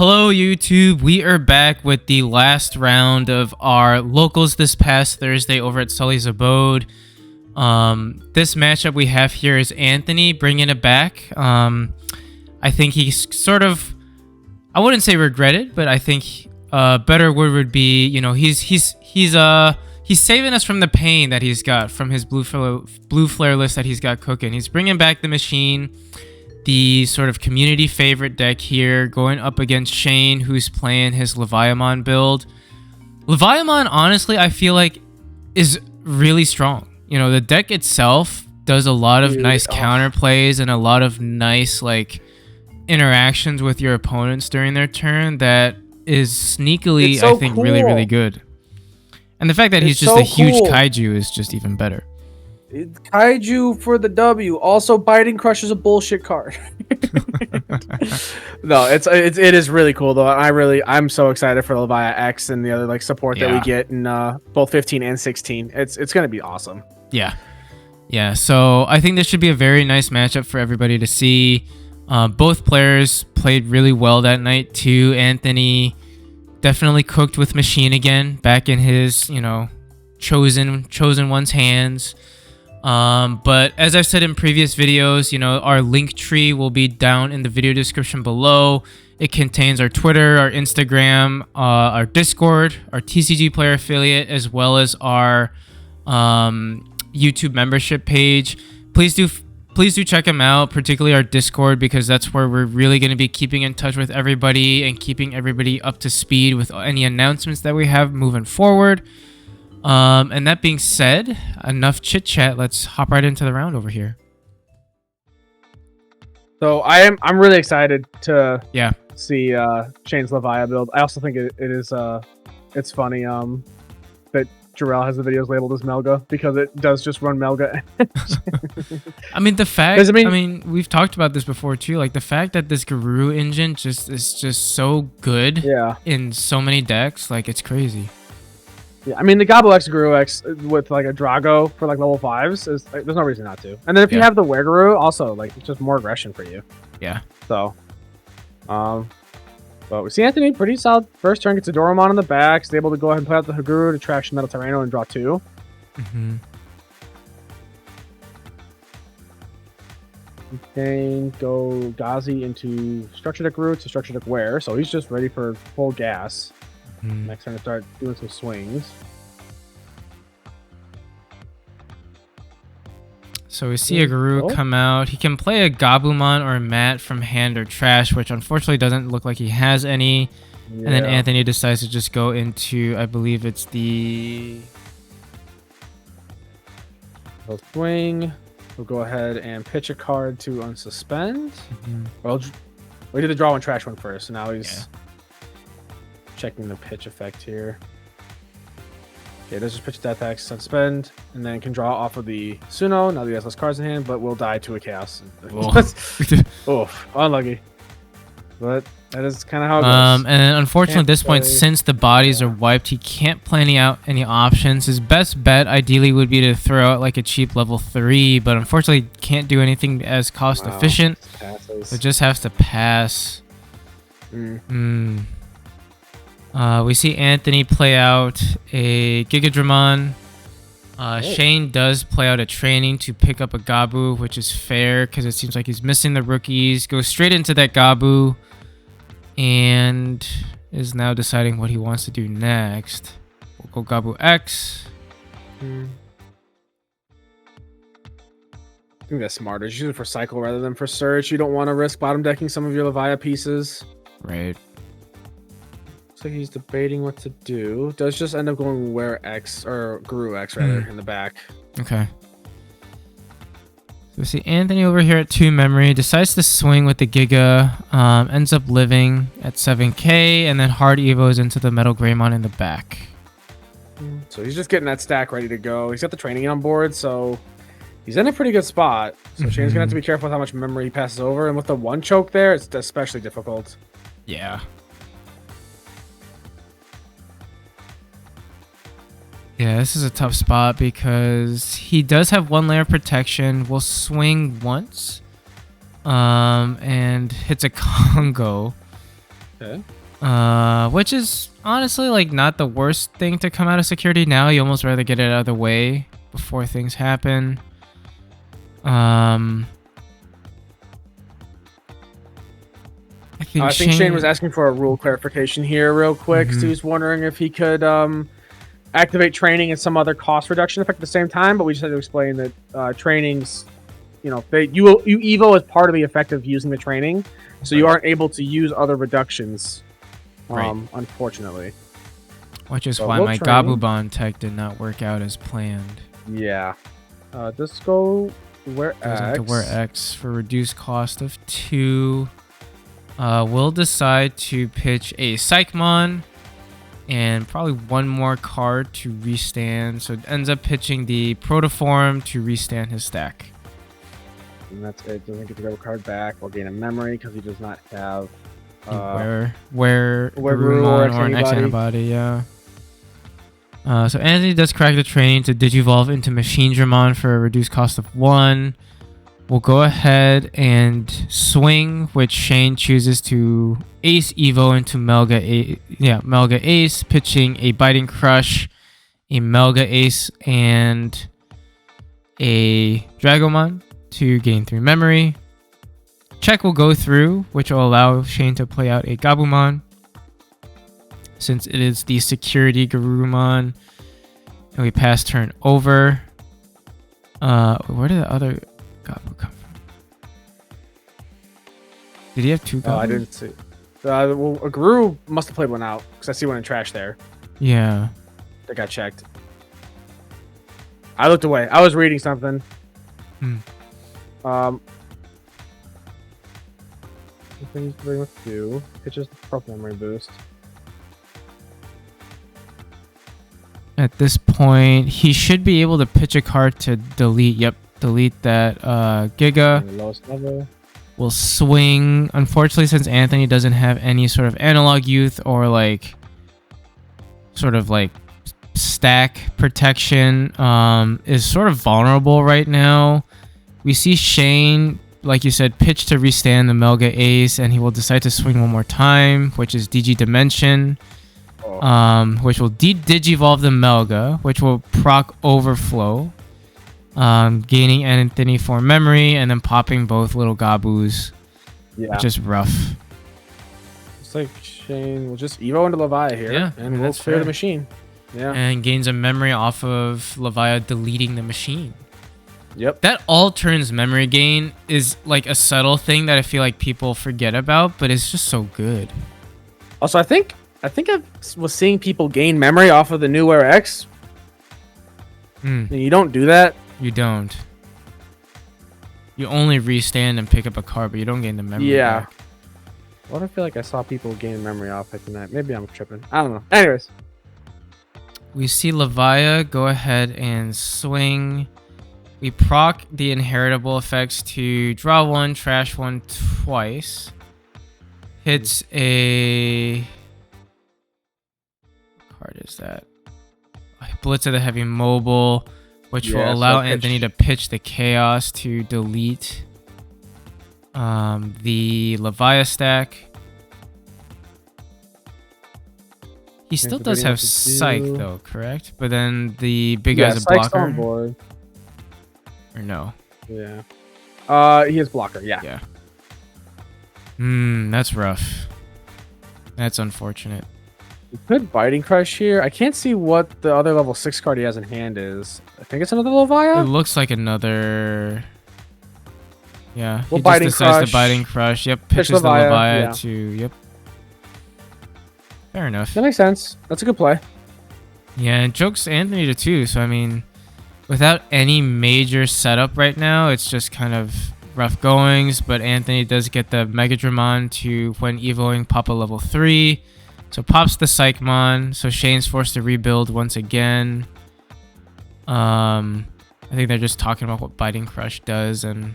Hello YouTube, we are back with the last round of our locals this past Thursday over at Sully's Abode. This matchup we have here is Anthony bringing it back. I think he's sort of, I wouldn't say regretted, but I think a better word would be, you know, he's saving us from the pain that he's got from his blue flare list that he's got cooking. He's bringing back the machine, the sort of community favorite deck here, going up against Shane, who's playing his Leviamon build. Leviamon, honestly, I feel like is really strong. You know, the deck itself does a lot of nice counter plays and a lot of nice like interactions with your opponents during their turn that is sneakily, so I think, cool. really good. And the fact that he's just a huge kaiju is just even better. Kaiju for the W. Also, Biting Crush is a bullshit card. No, it is really cool though. I'm so excited for Leviathan X and the other like support that we get in both 15 and 16. It's gonna be awesome. Yeah. So I think this should be a very nice matchup for everybody to see. Both players played really well that night too. Anthony definitely cooked with Machine again, back in his chosen one's hands. But as I've said in previous videos, our link tree will be down in the video description below. It contains our Twitter, our Instagram, our Discord, our TCG player affiliate, as well as our YouTube membership page. Please do check them out, particularly our Discord, because that's where we're really going to be keeping in touch with everybody and keeping everybody up to speed with any announcements that we have moving forward. And that being said, enough chit chat. Let's hop right into the round over here. So I'm really excited to see Shane's Leviathan build. I also think it's funny that Jarrell has the videos labeled as Melga because it does just run Melga. I mean, the fact, I mean, we've talked about this before too, like the fact that this Guru engine is just so good in so many decks, like it's crazy. Yeah, I mean the Gobble X Guru X with like a Drago for like level 5s is like, there's no reason not to. And then if you have the Wereguru, also like it's just more aggression for you. Yeah. So, but we see Anthony pretty solid first turn, gets a Doromon on the back, is able to go ahead and play out the Haguru to trash Metal Tyranno and draw 2. Then go Gazi into Structure Deck Root to Structure Deck Wear, so he's just ready for full gas. Next time to start doing some swings. So we see a Guru come out. He can play a Gabumon or a Mat from hand or trash, which unfortunately doesn't look like he has any. And then Anthony decides to just go into, I believe it's the... swing. We'll go ahead and pitch a card to unsuspend. Well, we did the draw one trash one first, so now he's... checking the pitch effect here. Okay, let's just pitch Death X, suspend, and then can draw off of the Suno. Now that he has less cards in hand, but will die to a Chaos. Oh, unlucky. But that is kind of how it goes. And then unfortunately at this point, since the bodies are wiped, he can't play any options. His best bet ideally would be to throw out like a cheap level 3, but unfortunately can't do anything as cost efficient. So just has to pass. We see Anthony play out a Gigadramon. Shane does play out a training to pick up a Gabu, which is fair because it seems like he's missing the rookies. Goes straight into that Gabu and is now deciding what he wants to do next. We'll go Gabu X. I think that's smarter. Just use it for cycle rather than for search. You don't want to risk bottom decking some of your Levia pieces. Right. So he's debating what to do. Does just end up going Where X or Guru X rather in the back. Okay. So we see Anthony over here at 2 memory, decides to swing with the Giga, ends up living at 7k, and then hard evos into the Metal Greymon in the back. So he's just getting that stack ready to go. He's got the training on board, so he's in a pretty good spot. So Shane's gonna have to be careful with how much memory he passes over, and with the 1 choke there, it's especially difficult. Yeah. Yeah, this is a tough spot because he does have 1 layer of protection. Will swing once, and hits a Congo. Okay. Which is honestly like not the worst thing to come out of security now. You almost rather get it out of the way before things happen. I think Shane was asking for a rule clarification here real quick. So he was wondering if he could activate training and some other cost reduction effect at the same time, but we just had to explain that trainings, you evo as part of the effect of using the training, so you aren't able to use other reductions, unfortunately. Which is why my Gabumon tech did not work out as planned. Yeah. Just go where X. Into where X for reduced cost of 2. We'll decide to pitch a Psychmon and probably one more card to restand. So it ends up pitching the Protoform to restand his stack. And that's it. Doesn't get to go a card back or gain a memory because he does not have where Garurumon or an X antibody, yeah. So Anthony does crack the training to Digivolve into Machinedramon for a reduced cost of 1. We'll go ahead and swing, which Shane chooses to Ace Evo into Melga Ace, pitching a Biting Crush, a Melga Ace, and a Dragomon to gain 3 memory. Check will go through, which will allow Shane to play out a Gabumon, since it is the security Garurumon. And we pass turn over. Where did the other Gabu come from? Did he have 2 Gabu? I didn't see. Well, a Guru must have played one out because I see one in trash there. Yeah. That got checked. I looked away. I was reading something. Things to bring with 2. Pitches the prop memory boost. At this point, he should be able to pitch a card to delete. Yep, delete that Giga. The lowest level. We'll swing. Unfortunately, since Anthony doesn't have any sort of analog youth or like sort of like stack protection, is sort of vulnerable right now. We see Shane, like you said, pitch to restand the Melga Ace, and he will decide to swing one more time, which is DG Dimension. Which will Digivolve the Melga, which will proc Overflow, gaining Anthony for memory, and then popping both little Gabus, which is rough. Looks like Shane will just Evo into Levi here, and we'll clear the machine. Yeah, and gains a memory off of Levi deleting the machine. Yep. That all turns memory gain is like a subtle thing that I feel like people forget about, but it's just so good. Also, I think I was seeing people gain memory off of the new Wear X. You don't do that. You don't. You only restand and pick up a card, but you don't gain the memory back. What I feel like I saw people gain memory off picking that. Maybe I'm tripping. I don't know. Anyways. We see Levia go ahead and swing. We proc the inheritable effects to draw 1, trash 1 twice. Hits a... card is that? Blitz of the Heavy Mobile, which will allow Anthony to pitch the Chaos to delete the Levia stack. He still does have Psych though, correct? But then the big guy's a blocker. On board. Or no? Yeah. He has blocker. Yeah. That's rough. That's unfortunate. You could Biting Crush here. I can't see what the other level 6 card he has in hand is. I think it's another Levia? It looks like another... Yeah. Well, he just decides to Biting Crush. Yep, pitches the Levia to... Yep. Fair enough. That makes sense. That's a good play. Yeah, and jokes Anthony to 2, so I mean... Without any major setup right now, it's just kind of rough goings, but Anthony does get the Megadramon to, when evoing, pop a level 3. So pops the Psychmon, so Shane's forced to rebuild once again. I think they're just talking about what Biting Crush does, and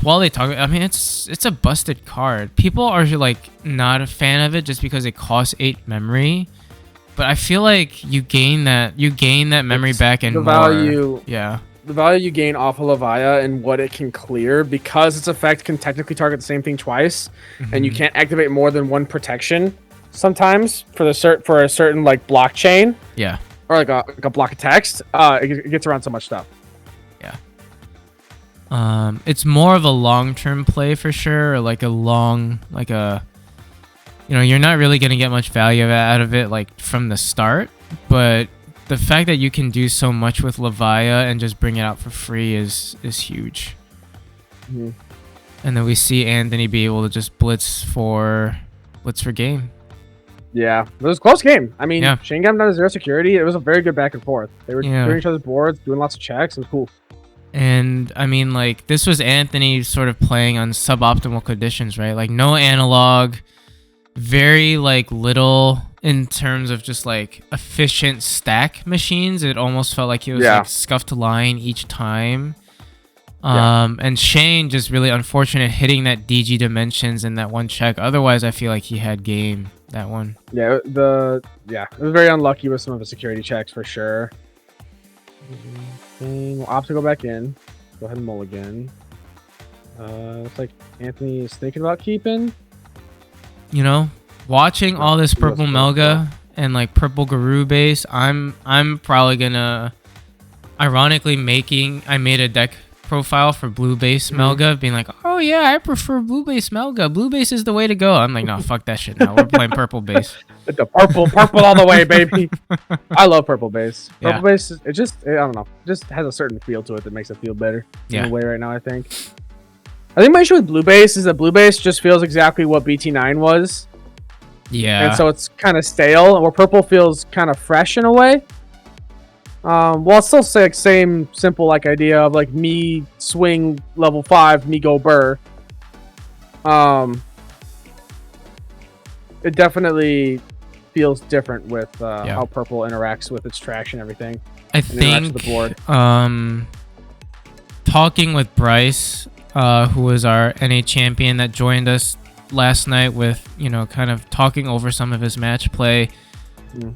while they talk, I mean, it's a busted card. People are like not a fan of it just because it costs 8 memory. But I feel like you gain that memory back and the more. Value. Yeah. the value you gain off of Levia and what it can clear, because its effect can technically target the same thing twice, and you can't activate more than one protection sometimes for a certain like blockchain. Yeah. Or like a block of text. It gets around so much stuff. Yeah. It's more of a long-term play for sure, or like a long, like a, you know, you're not really gonna get much value out of it like from the start, but the fact that you can do so much with Levia and just bring it out for free is huge. And then we see Anthony be able to just blitz for game. Yeah, it was a close game. I mean, yeah. Shane got him down to 0 security. It was a very good back and forth. They were doing each other's boards, doing lots of checks. It was cool. And I mean, like, this was Anthony sort of playing on suboptimal conditions, right? Like, no analog, very like little in terms of just like efficient stack machines. It almost felt like he was like scuffed line each time. And Shane just really unfortunate hitting that DG dimensions in that one check. Otherwise, I feel like he had game that one. Yeah, it was very unlucky with some of the security checks for sure. We'll opt to go back in. Go ahead and mulligan. Looks like Anthony is thinking about keeping. You know, watching all this purple Melga and like purple Guru base, I'm probably gonna, ironically, I made a deck profile for blue base Melga, being like, oh yeah, I prefer blue base Melga. Blue base is the way to go. I'm like, no, fuck that shit. Now we're playing purple base. The purple all the way, baby. I love purple base. Purple base, I don't know, it just has a certain feel to it that makes it feel better in a way right now. I think my issue with blue base is that blue base just feels exactly what BT9 was. Yeah. And so it's kind of stale, where purple feels kind of fresh in a way. Well, it's still say like same simple like idea of like me swing level 5, me go burr. It definitely feels different with how purple interacts with its traction and everything. I think the board. Talking with Bryce, who was our NA champion that joined us last night, with, you know, kind of talking over some of his match play.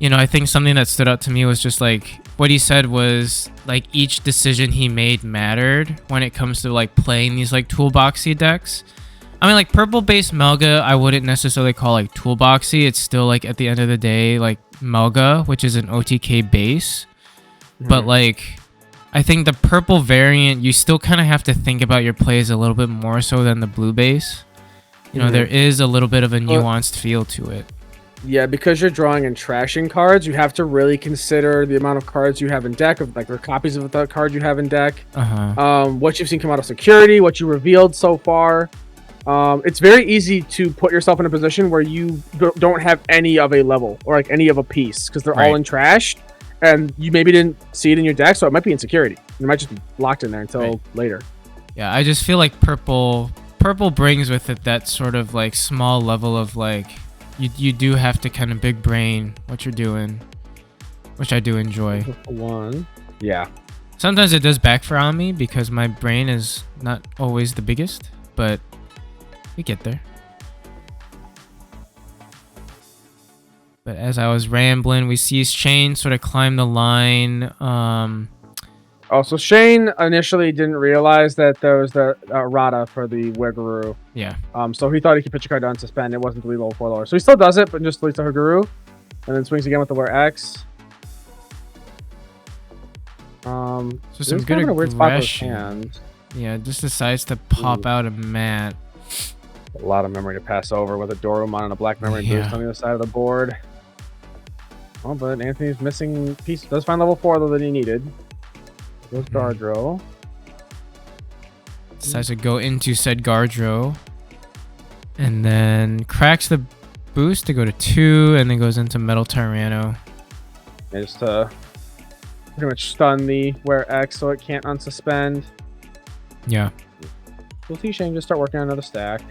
You know, I think something that stood out to me was just like what he said was like each decision he made mattered when it comes to like playing these like toolboxy decks. I mean, like purple base Melga, I wouldn't necessarily call like toolboxy. It's still like at the end of the day like Melga, which is an OTK base. But like I think the purple variant, you still kind of have to think about your plays a little bit more so than the blue base. You know, there is a little bit of a nuanced feel to it. Yeah, because you're drawing and trashing cards, you have to really consider the amount of cards you have in deck, of like the copies of the card you have in deck, what you've seen come out of security, what you revealed so far. It's very easy to put yourself in a position where you don't have any of a level or like any of a piece because they're all in trash, and you maybe didn't see it in your deck, so it might be in security. It might just be locked in there until later. Yeah, I just feel like purple brings with it that sort of like small level of like, you do have to kind of big brain what you're doing, which I do enjoy. Yeah. Sometimes it does backfire on me because my brain is not always the biggest, but we get there. But as I was rambling, we see Shane sort of climb the line. So Shane initially didn't realize that there was the Rada for the Weguru. Yeah. So he thought he could pitch a card to unsuspend. It wasn't the level 4 lower. So he still does it, but just deletes the Haguru. And then swings again with the Wear X. So some good kind of weird spot with his hand. Yeah, just decides to pop out a mat. A lot of memory to pass over with a Dorumon and a black memory boost on the other side of the board. Oh, but Anthony's missing piece. Does find level 4 though that he needed. Goes Guardro. Decides to go into said Guardro. And then cracks the boost to go to 2, and then goes into Metal Tyranno. And just pretty much stun the Wear X so it can't unsuspend. Yeah. We'll see Shane just start working on another stack.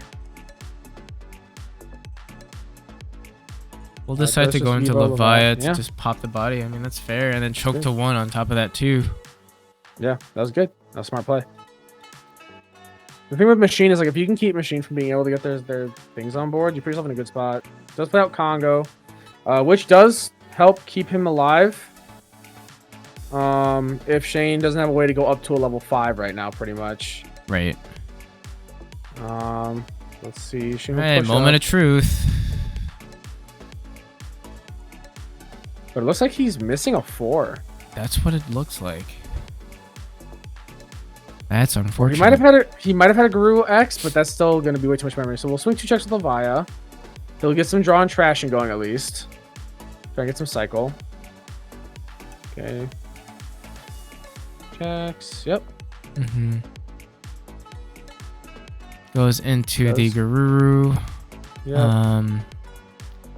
We'll decide to go into Levia to just pop the body. I mean, that's fair. And then choke to 1 on top of that too. Yeah, that was good. That was a smart play. The thing with Machine is like if you can keep Machine from being able to get their things on board, you put yourself in a good spot. Does play out Congo, which does help keep him alive. If Shane doesn't have a way to go up to a level 5 right now, pretty much. Right. Let's see. Shane will Hey, push moment up. of truth. But it looks like he's missing a 4. That's what it looks like. That's unfortunate. He might have had a Guru X, but that's still going to be way too much memory. So we'll swing 2 checks with Levia. He'll get some draw and trashing going at least. Try and get some cycle. Okay. Checks. Yep. Goes into the Garuru. Yep.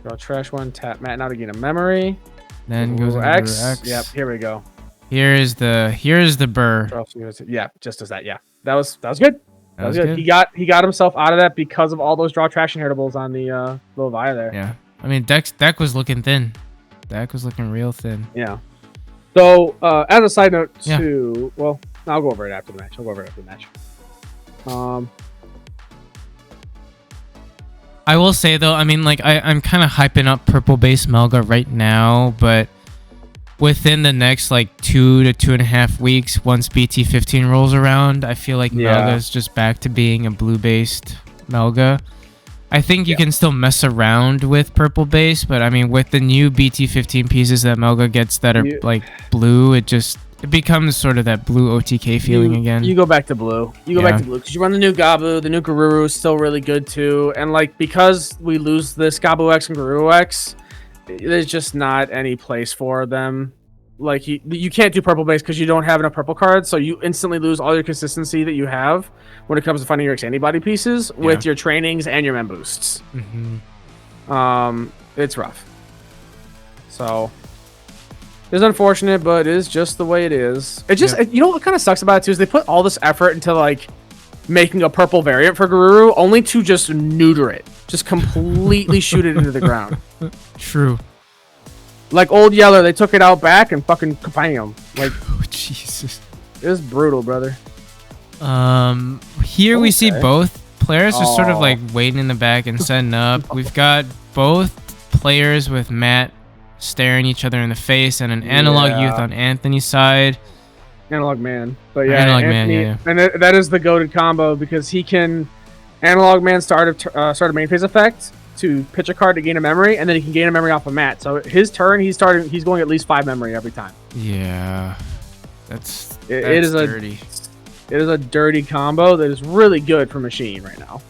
Draw trash 1. Tap Matt now to gain a memory. Then goes into X. Yep. Here we go. Here's the burr. Yeah, just as that. Yeah, that was good. That was good. He got himself out of that because of all those draw trash inheritables on the Leviamon there. Yeah, I mean deck was looking thin. Deck was looking real thin. Yeah. So as a side note too, well, I'll go over it after the match. I will say though, I mean, like I'm kind of hyping up purple base Melga right now, but within the next like 2 to 2.5 weeks, once BT15 rolls around, I feel like Melga is just back to being a blue based Melga. I think you can still mess around with purple base, but I mean, with the new BT15 pieces that Melga gets that are like blue, it becomes sort of that blue OTK feeling again. You go back to blue. You go back to blue because you run the new Gabu. The new Garuru is still really good too. And like because we lose this Gabu X and Garuru X, there's just not any place for them. Like you can't do purple base because you don't have enough purple cards, so you instantly lose all your consistency that you have when it comes to finding your antibody pieces with your trainings and your mem boosts. It's rough. So it's unfortunate, but it is just the way it is. It just you know what kind of sucks about it too is they put all this effort into like making a purple variant for Garuru only to just neuter it, just completely shoot it into the ground. True. Like Old Yeller, they took it out back and fucking kabam. Like, oh, Jesus. It was brutal, brother. Here we see both players just sort of like waiting in the back and setting up. We've got both players with Matt staring each other in the face and an analog youth on Anthony's side. Analog man. But yeah, analog Anthony, man, and that is the goated combo because he can analog man start a main phase effect to pitch a card to gain a memory, and then he can gain a memory off of Matt. So his turn, he's going at least 5 memory every time. Yeah, that's dirty. It is a dirty combo that is really good for Machine right now.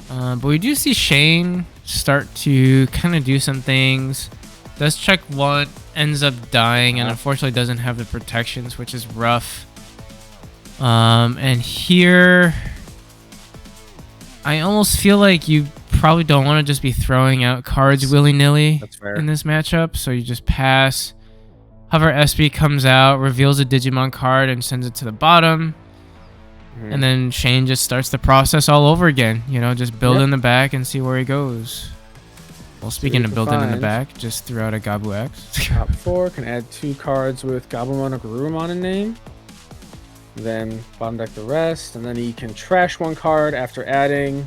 But we do see Shane start to kind of do some things. Does check 1, ends up dying, and unfortunately doesn't have the protections, which is rough. And here, I almost feel like you probably don't want to just be throwing out cards willy-nilly in this matchup, so you just pass. Hover SB comes out, reveals a Digimon card, and sends it to the bottom. And then Shane just starts the process all over again. You know, just build in the back and see where he goes. Well, speaking of building in the back, just threw out a Gabu X. Top 4 can add 2 cards with Gabumon or Garurumon in name. Then bottom deck the rest, and then he can trash 1 card after adding,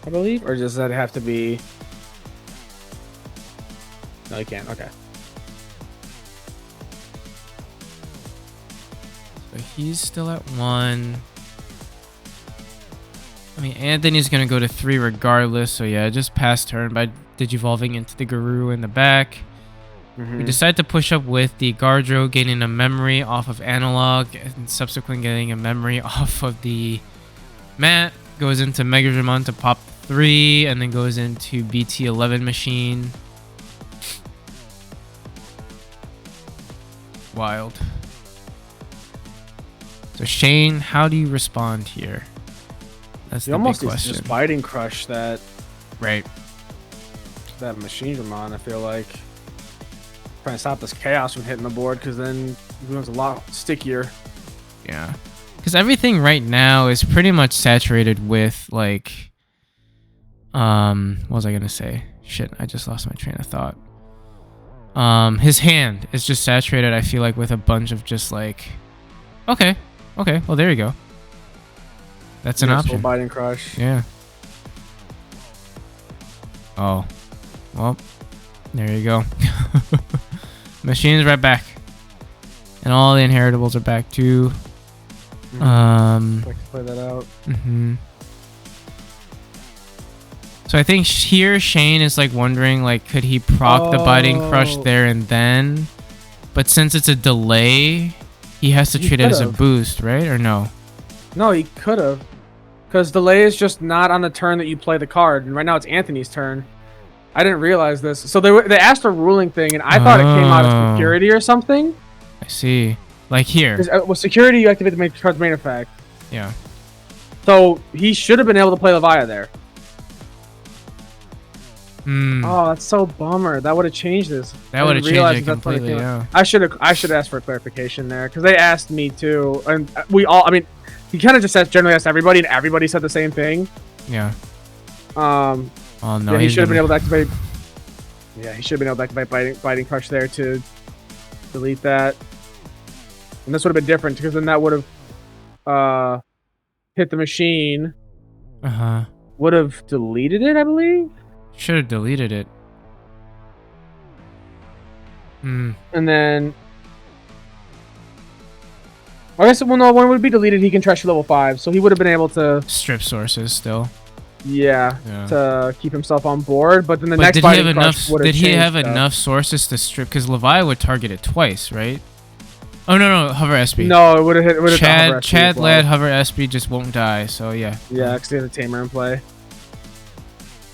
I believe, or does that have to be? No, he can't. Okay. So he's still at 1. I mean, Anthony's going to go to 3 regardless. So yeah, just pass turn by Digivolving into the Garuru in the back. We decide to push up with the Gardro, gaining a memory off of Analog, and subsequently getting a memory off of the Matt. Goes into Megadramon to pop 3, and then goes into BT11 machine. Wild. So Shane, how do you respond here? That's the big question. Just biting crush that Machinedramon, I feel like. Trying to stop this chaos from hitting the board, because then it becomes a lot stickier. Yeah. Because everything right now is pretty much saturated with, like... what was I going to say? Shit, I just lost my train of thought. His hand is just saturated, I feel like, with a bunch of just, like... Okay, well, there you go. That's an option. Biting crush. Yeah. Oh. Well, there you go. Machine's right back. And all the inheritables are back too. Like to play that out. So I think here Shane is like wondering like could he proc the Biting Crush there and then? But since it's a delay, he has to treat it as a boost, right? Or no? No, he could have. Because delay is just not on the turn that you play the card. And right now it's Anthony's turn. I didn't realize this. So they asked a ruling thing, and I thought it came out of security or something. I see. Like here. With security, you activate the card's main effect. Yeah. So he should have been able to play Levia there. Oh, that's so bummer. That would have changed this. That would have changed it completely, yeah. I should ask for clarification there, because they asked me too. And we all, I mean, he kind of just generally asked everybody, and everybody said the same thing. Yeah. Oh no, yeah, he should have been able to activate. Yeah, he should have been able to activate Biting Crush there to delete that. And this would have been different because then that would have hit the machine. Would have deleted it, I believe. Should have deleted it. And then I guess when it would be deleted, he can trash level 5, so he would have been able to strip sources still. Yeah, to keep himself on board. But then the next did he have enough? Did he have enough sources to strip? Because Levia would target it twice, right? Oh no, Hover SB. No, it would have hit. Chad Lad Hover SB just won't die. So yeah. Yeah, because he has a Tamer in play.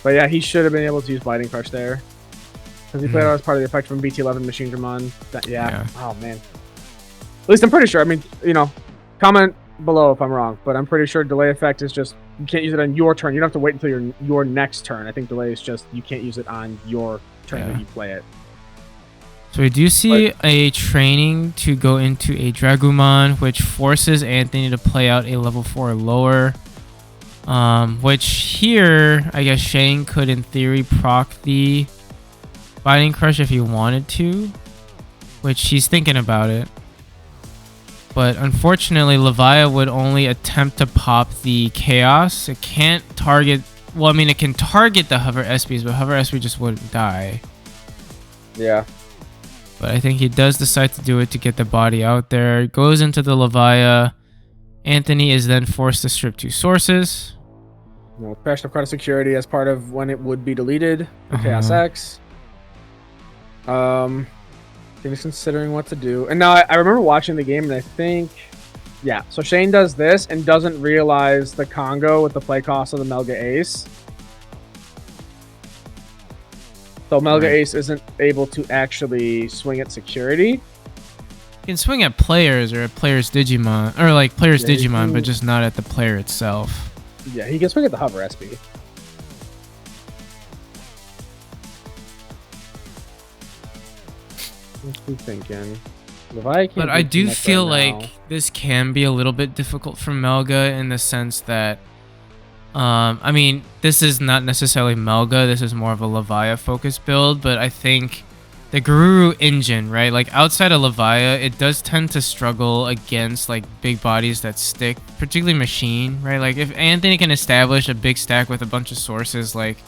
But yeah, he should have been able to use Biting Crush there. Because he played out as part of the effect from BT11 Machinedramon. Yeah. Oh, man. At least I'm pretty sure. I mean, you know, comment below if I'm wrong. But I'm pretty sure delay effect is just, you can't use it on your turn. You don't have to wait until your next turn. I think delay is just, you can't use it on your turn that you play it. So we do see a training to go into a Dragumon, which forces Anthony to play out a level 4 or lower. Which here, I guess Shane could in theory proc the Biting Crush if he wanted to, which he's thinking about it. But unfortunately, Levia would only attempt to pop the Chaos. It can't target, well, I mean, it can target the Hover SBs, but Hover SB just wouldn't die. Yeah. But I think he does decide to do it to get the body out there. Goes into the Levia. Anthony is then forced to strip 2 sources. Crashed up card of security as part of when it would be deleted for Chaos X. He's considering what to do. And now I remember watching the game, and I think, yeah. So Shane does this and doesn't realize the Congo with the play cost of the Melga Ace. So Melga Ace isn't able to actually swing at security. You can swing at players or at players' Digimon, or like players' Digimon, but just not at the player itself. Yeah, he can swing at the Hover SB. What's he thinking? But I do feel like this can be a little bit difficult for Melga in the sense that, I mean, this is not necessarily Melga. This is more of a Levia focused build, but I think the Guru engine, right? Like outside of Levia, it does tend to struggle against like big bodies that stick, particularly Machine, right? Like if Anthony can establish a big stack with a bunch of sources, like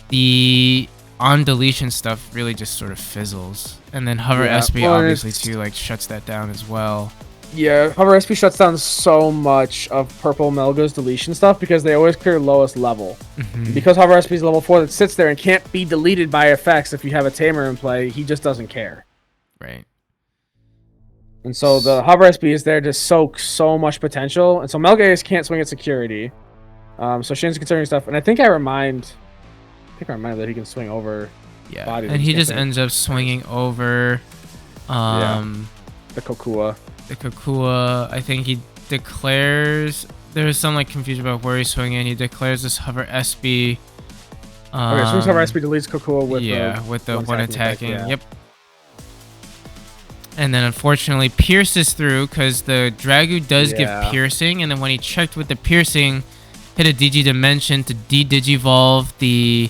the on deletion stuff really just sort of fizzles. And then Hover SB obviously too like shuts that down as well. Yeah, Hover SB shuts down so much of Purple Melga's deletion stuff because they always clear lowest level. Because Hover SB is level 4 that sits there and can't be deleted by effects if you have a Tamer in play, he just doesn't care. Right. And so the Hover SB is there to soak so much potential. And so Melga Ace can't swing at security. So Shane's considering stuff. And I think I remind that he can swing over. Yeah, and he just ends up swinging over the Kokua. The Kokua, I think he declares, there's some like confusion about where he's swinging. He declares this Hover SB. Okay, swings Hover SB, deletes Kokua with the one attacking. Yep. And then unfortunately pierces through because the Dragu does give piercing, and then when he checked with the piercing, hit a DG Dimension to de-digivolve the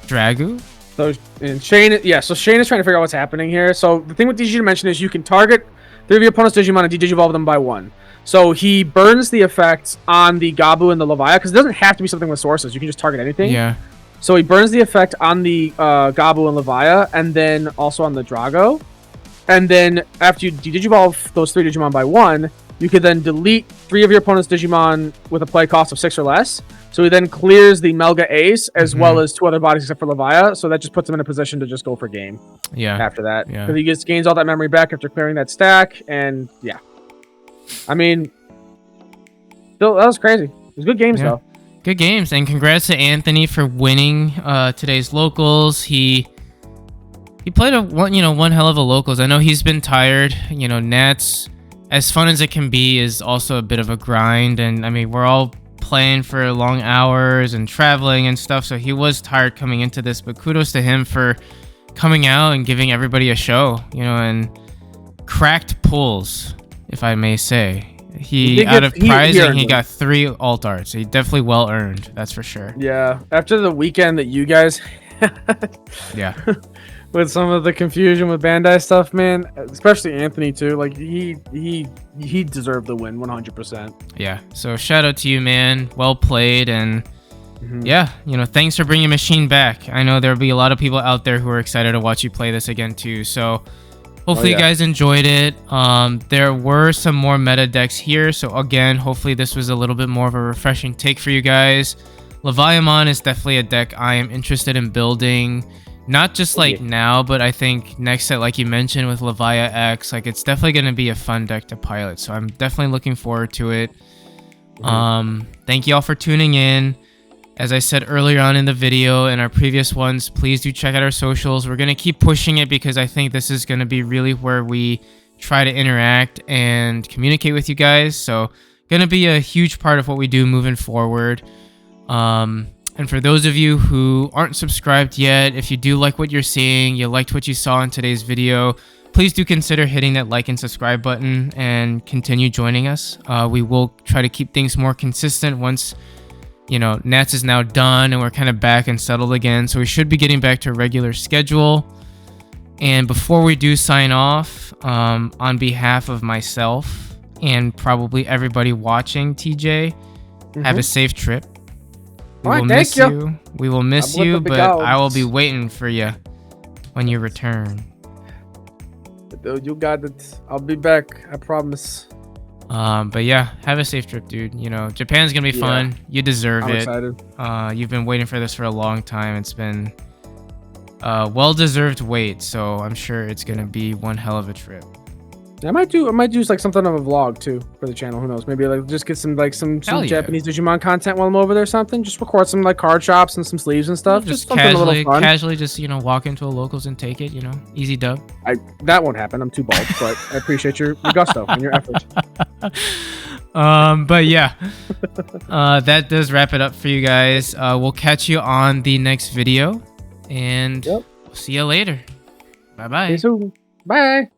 Dragu. So Shane is trying to figure out what's happening here. So the thing with DG Dimension is you can target 3 of your opponent's Digimon and de-digivolve them by 1. So he burns the effects on the Gabu and the Levia because it doesn't have to be something with sources. You can just target anything. Yeah. So he burns the effect on the Gabu and Levia, and then also on the Drago. And then after you digivolve those 3 Digimon by 1, you could then delete 3 of your opponent's Digimon with a play cost of 6 or less. So he then clears the Melga Ace as well as 2 other bodies except for Levia. So that just puts him in a position to just go for game. Yeah. After that, Yeah. because he just gains all that memory back after clearing that stack, and yeah. I mean, still that was crazy. It was good games though. Good games, and congrats to Anthony for winning today's locals. He played one hell of a locals. I know he's been tired. Nats, as fun as it can be, is also a bit of a grind. And I mean, we're all playing for long hours and traveling and stuff. So he was tired coming into this. But kudos to him for coming out and giving everybody a show. And cracked pulls, if I may say. He out of prizing, he got 3 alt arts. He definitely well earned. That's for sure. Yeah. After the weekend that you guys. Yeah. With some of the confusion with Bandai stuff, man, especially Anthony too. Like he deserved the win 100%. Yeah. So shout out to you, man. Well played, and yeah, thanks for bringing Machine back. I know there'll be a lot of people out there who are excited to watch you play this again too. So hopefully you guys enjoyed it. There were some more meta decks here, so again, hopefully this was a little bit more of a refreshing take for you guys. Leviamon is definitely a deck I am interested in building. Not just now, but I think next set, like you mentioned with Levia X, like it's definitely going to be a fun deck to pilot. So I'm definitely looking forward to it. Thank you all for tuning in. As I said earlier on in the video and our previous ones, please do check out our socials. We're going to keep pushing it because I think this is going to be really where we try to interact and communicate with you guys. So going to be a huge part of what we do moving forward. And for those of you who aren't subscribed yet, if you do like what you're seeing, you liked what you saw in today's video, please do consider hitting that like and subscribe button and continue joining us. We will try to keep things more consistent once, Nats is now done and we're kind of back and settled again. So we should be getting back to a regular schedule. And before we do sign off, on behalf of myself and probably everybody watching, TJ, have a safe trip. We will miss you. We will miss you, but I will be waiting for you when you return. Dude, you got it. I'll be back. I promise. But yeah, have a safe trip, dude. Japan's gonna be fun. You deserve it. I'm excited. You've been waiting for this for a long time. It's been a well-deserved wait, so I'm sure it's gonna be one hell of a trip. I might do like something of a vlog too for the channel. Who knows? Maybe like just get some Japanese Digimon content while I'm over there or something. Just record some like card shops and some sleeves and stuff. Just casually walk into a locals and take it. Easy dub. That won't happen. I'm too bald, but I appreciate your gusto and your effort. But yeah, that does wrap it up for you guys. We'll catch you on the next video, and we'll see you later. Bye bye. Bye.